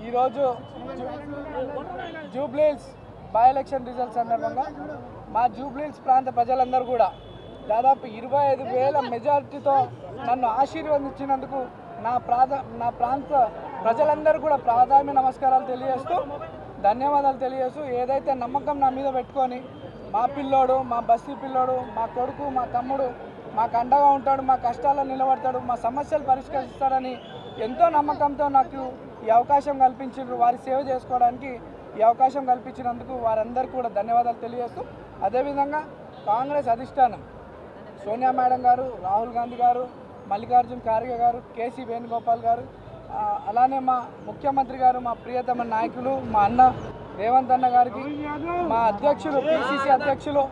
ఈరోజు Jubilee Hills by election results సందర్భంగా మా జూబ్లీహిల్స్ ప్రాంత ప్రజలందరూ కూడా దాదాపు 25,000 మెజారిటీతో నన్ను ఆశీర్వదించినందుకు నా ప్రాంత ప్రజలందరూ కూడా ప్రాధాన్య నమస్కారాలు తెలియజేస్తూ ధన్యవాదాలు తెలియజేస్తూ ఏదైతే నమ్మకం నా మీద పెట్టుకొని మా పిల్లోడు, మా బస్తీ పిల్లోడు, మా కొడుకు, మా తమ్ముడు మాకు అండగా ఉంటాడు, మా కష్టాలను నిలబడతాడు, మా సమస్యలు పరిష్కరిస్తాడని ఎంతో నమ్మకంతో నాకు ఈ అవకాశం కల్పించారు. వారి సేవ చేసుకోవడానికి ఈ అవకాశం కల్పించినందుకు వారందరికీ కూడా ధన్యవాదాలు తెలియజేస్తూ అదేవిధంగా కాంగ్రెస్ అధిష్టానం సోనియా మేడం గారు, రాహుల్ గాంధీ గారు, మల్లికార్జున్ ఖార్గే గారు, కేసీ వేణుగోపాల్ గారు, అలానే మా ముఖ్యమంత్రి గారు, మా ప్రియతమ నాయకులు మా అన్న రేవంత్ అన్న గారికి, మా అధ్యక్షులు పిసిసి అధ్యక్షులు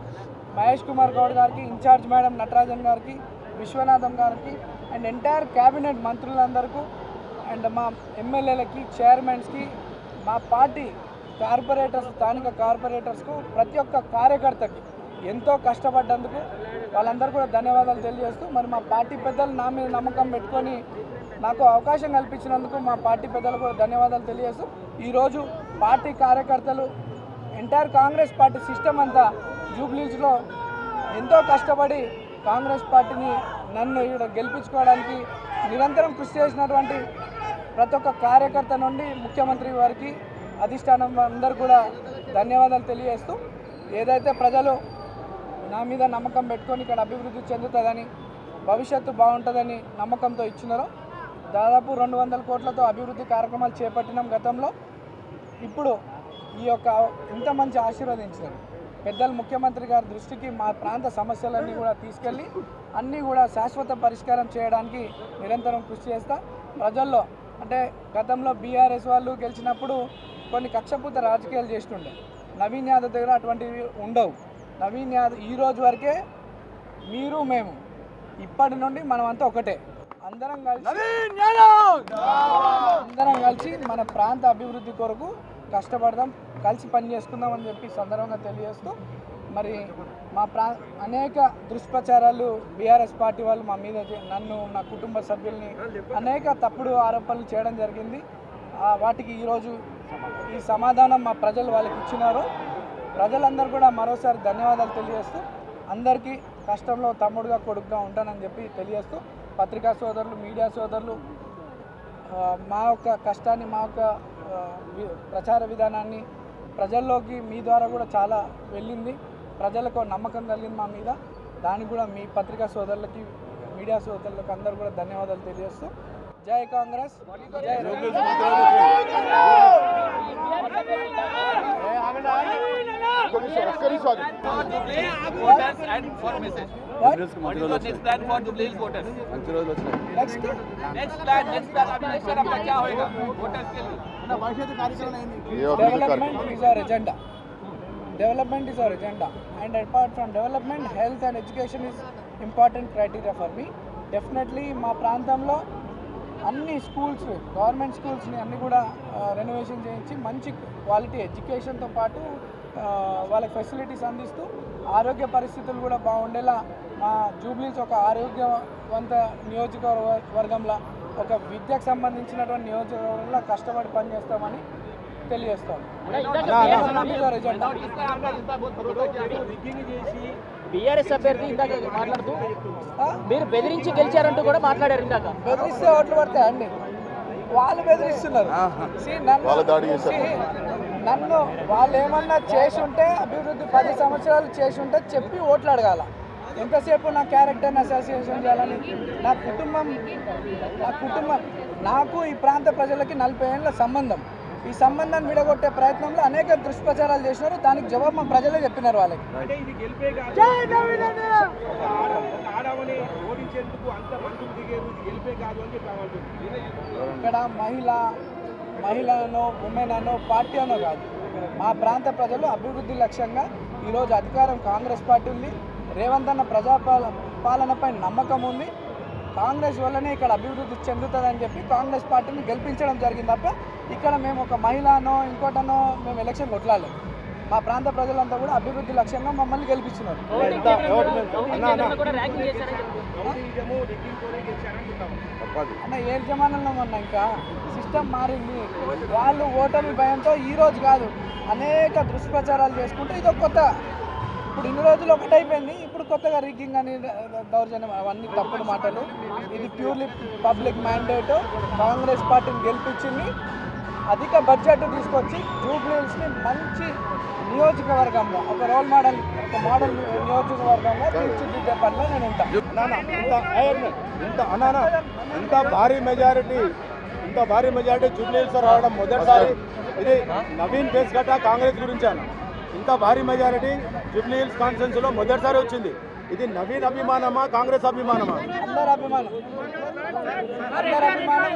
మహేష్ కుమార్ గౌడ్ గారికి, ఇన్ఛార్జ్ మేడం నటరాజన్ గారికి, విశ్వనాథం గారికి అండ్ ఎంటైర్ క్యాబినెట్ మంత్రులందరికీ అండ్ మా ఎమ్మెల్యేలకి, చైర్మన్స్కి, మా పార్టీ కార్పొరేటర్స్, స్థానిక కార్పొరేటర్స్కు, ప్రతి ఒక్క కార్యకర్తకి ఎంతో కష్టపడ్డందుకు వాళ్ళందరూ కూడా ధన్యవాదాలు తెలియజేస్తూ మరి మా పార్టీ పెద్దలు నా మీద నమ్మకం పెట్టుకొని నాకు అవకాశం కల్పించినందుకు మా పార్టీ పెద్దలు కూడా ధన్యవాదాలు తెలియజేస్తూ ఈరోజు పార్టీ కార్యకర్తలు ఎంటైర్ కాంగ్రెస్ పార్టీ సిస్టమ్ అంతా జూబ్లీహిల్స్లో ఎంతో కష్టపడి కాంగ్రెస్ పార్టీని నన్ను ఇక్కడ గెలిపించుకోవడానికి నిరంతరం కృషి చేసినటువంటి ప్రతి ఒక్క కార్యకర్త నుండి ముఖ్యమంత్రి వారికి, అధిష్టానం అందరూ కూడా ధన్యవాదాలు తెలియజేస్తూ ఏదైతే ప్రజలు నా మీద నమ్మకం పెట్టుకొని ఇక్కడ అభివృద్ధి చెందుతుందని, భవిష్యత్తు బాగుంటుందని నమ్మకంతో ఇచ్చినారో దాదాపు 200 కోట్లతో అభివృద్ధి కార్యక్రమాలు చేపట్టినాం గతంలో. ఇప్పుడు ఈ యొక్క ఇంత మంచి ఆశీర్వదించారు పెద్దలు ముఖ్యమంత్రి గారి దృష్టికి మా ప్రాంత సమస్యలన్నీ కూడా తీసుకెళ్ళి అన్నీ కూడా శాశ్వత పరిష్కారం చేయడానికి నిరంతరం కృషి చేస్తా. ప్రజల్లో అంటే గతంలో బీఆర్ఎస్ వాళ్ళు గెలిచినప్పుడు కొన్ని కక్షపూత రాజకీయాలు చేస్తుండే, నవీన్ యాదవ్ దగ్గర అటువంటివి ఉండవు. నవీన్ యాదవ్ ఈ రోజు వరకే మీరు మేము ఇప్పటి నుండి మనమంతా ఒకటే, అందరం కలిసి మన ప్రాంత అభివృద్ధి కొరకు కష్టపడదాం, కలిసి పని చేసుకుందాం అని చెప్పి సందర్భంగా తెలియజేస్తూ మరి మా అనేక దుష్ప్రచారాలు బీఆర్ఎస్ పార్టీ వాళ్ళు మా మీద నన్ను, నా కుటుంబ సభ్యుల్ని అనేక తప్పుడు ఆరోపణలు చేయడం జరిగింది. వాటికి ఈరోజు ఈ సమాధానం మా ప్రజలు వాళ్ళకి ఇచ్చినారు. ప్రజలందరూ కూడా మరోసారి ధన్యవాదాలు తెలియజేస్తూ అందరికీ కష్టంలో తమ్ముడుగా, కొడుకుగా ఉంటానని చెప్పి తెలియజేస్తూ పత్రికా సోదరులు, మీడియా సోదరులు మా యొక్క కష్టాన్ని, మా యొక్క ప్రచార విధానాన్ని ప్రజల్లోకి మీ ద్వారా కూడా చాలా వెళ్ళింది. ప్రజలకు నమ్మకం కలిగింది మా మీద. దానికి కూడా మీ పత్రికా సోదరులకి, మీడియా సోదరులకు అందరూ కూడా ధన్యవాదాలు తెలియజేస్తూ జై కాంగ్రెస్, జై Development is our agenda, and apart from development, health and education is important criteria for me. Definitely మా ప్రాంతంలో అన్ని స్కూల్స్, గవర్నమెంట్ స్కూల్స్ని అన్నీ కూడా రెనోవేషన్ చేయించి మంచి క్వాలిటీ ఎడ్యుకేషన్తో పాటు వాళ్ళకి ఫెసిలిటీస్ అందిస్తూ ఆరోగ్య పరిస్థితులు కూడా బాగుండేలా మా జూబ్లీహిల్స్ ఒక ఆరోగ్యవంత నియోజకవర్గంలో, ఒక విద్యకు సంబంధించినటువంటి నియోజకవర్గంలో కష్టపడి పనిచేస్తామని తెలియజేస్తాం. బీఆర్ఎస్ అభ్యర్థి ఇందాక మాట్లాడుతూ మీరు బెదిరించి గెలిచారంటూ కూడా మాట్లాడారు. ఇందాక బెదిరిస్తే ఓట్లు పడతాయండి, వాళ్ళు బెదిరిస్తున్నారు. నన్ను వాళ్ళు ఏమన్నా చేసి ఉంటే, అభివృద్ధి 10 సంవత్సరాలు చేసి ఉంటే చెప్పి ఓట్లు అడగాల. ఎంతసేపు నా క్యారెక్టర్ని అసోసియేషన్ చేయాలని, నా కుటుంబం నాకు ఈ ప్రాంత ప్రజలకి 40 ఏళ్ళ సంబంధం. ఈ సంబంధాన్ని విడగొట్టే ప్రయత్నంలో అనేక దుష్ప్రచారాలు చేసినారు. దానికి జవాబు మా ప్రజలే చెప్పినారు వాళ్ళకి. ఇక్కడ మహిళనో, ఉమెన్ అనో, పార్టీ అనో కాదు, మా ప్రాంత ప్రజలు అభివృద్ధి లక్ష్యంగా ఈరోజు అధికారం కాంగ్రెస్ పార్టీ ఉంది. రేవంత్ అన్న ప్రజాపాలనపై నమ్మకం ఉంది. కాంగ్రెస్ వల్లనే ఇక్కడ అభివృద్ధి చెందుతుందని చెప్పి కాంగ్రెస్ పార్టీని గెలిపించడం జరిగింది తప్ప ఇక్కడ మేము ఒక మహిళనో ఇంకోటనో మేము ఎలక్షన్ కొట్లాలి. మా ప్రాంత ప్రజలంతా కూడా అభివృద్ధి లక్ష్యంగా మమ్మల్ని గెలిపించినారు. అన్న ఏ జమానంలో ఉన్నా ఇంకా సిస్టమ్ మారింది. వాళ్ళు ఓటమి భయంతో ఈరోజు కాదు అనేక దుష్ప్రచారాలు చేసుకుంటూ ఇది ఒక కొత్త, ఇప్పుడు ఇన్ని రోజులు ఒకటైపోయింది, ఇప్పుడు కొత్తగా రిగ్గింగ్ అని దౌర్జన్యం అవన్నీ తప్పుడు మాటలు. ఇది ప్యూర్లీ పబ్లిక్ మ్యాండేట్. కాంగ్రెస్ పార్టీని గెలిపించింది, అధిక బడ్జెట్ తీసుకొచ్చి జూబ్లీహిల్స్ని మంచి నియోజకవర్గంగా ఒక రోల్ మోడల్, ఒక మోడల్ నియోజకవర్గంగా తీర్చిదిద్దే పనిలో నేను ఉంటాను. ఇంత భారీ మెజారిటీ జూబ్లీహిల్స్ రావడం మొదటిసారి. ఇది నవీన్ ఫేస్ గట్ట కాంగ్రెస్ గురించి అన్న. ఇంత భారీ మెజారిటీ జూబ్లీహిల్స్ కాన్స్టిట్యున్సీలో మొదటిసారి వచ్చింది. ఇది నవీన్ అభిమానమా కాంగ్రెస్ అభిమానమా? అందరు అభిమానం, అందరు అభిమానం.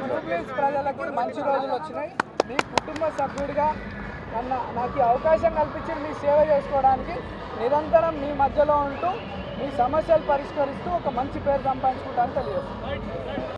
జూబ్లీహిల్స్ ప్రజలకి మంచి రోజులు వచ్చినాయి. మీ కుటుంబ సభ్యుడిగా నాకు ఈ అవకాశం కల్పించి మీ సేవ చేసుకోవడానికి నిరంతరం మీ మధ్యలో ఉంటూ మీ సమస్యలు పరిష్కరిస్తూ ఒక మంచి పేరు సంపాదించుకుంటానని తెలియజేస్తాను.